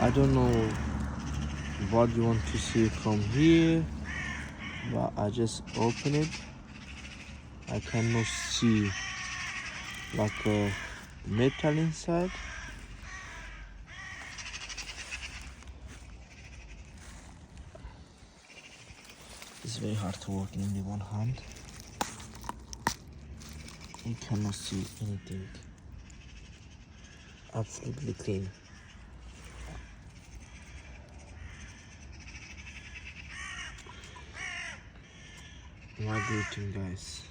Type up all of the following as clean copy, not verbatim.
I don't know what you want to see from here, but I just open it. I cannot see like a metal inside. It's very hard to work in only one hand. You cannot see anything. Absolutely clean. What do you think, guys?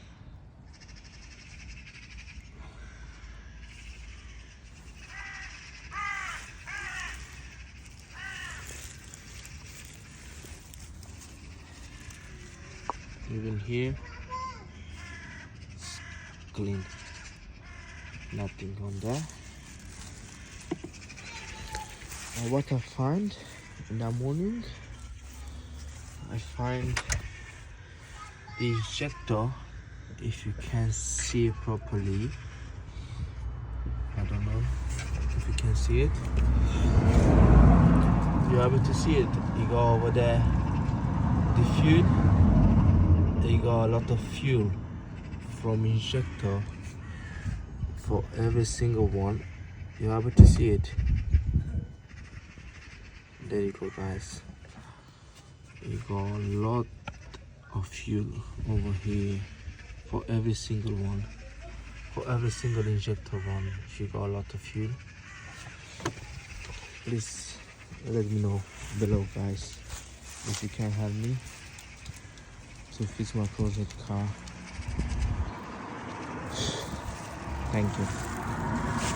Even here, it's clean. Nothing on there. And what I find in the morning, I find the injector, if you can see it properly, I don't know if you can see it, you're able to see it. You go over there, the fuel, you got a lot of fuel from injector for every single one. You're able to see it. There you go, guys. You got a lot of fuel over here for every single one. For every single injector one, you got a lot of fuel. Please let me know below, guys, if you can help me to fix my project car. Thank you.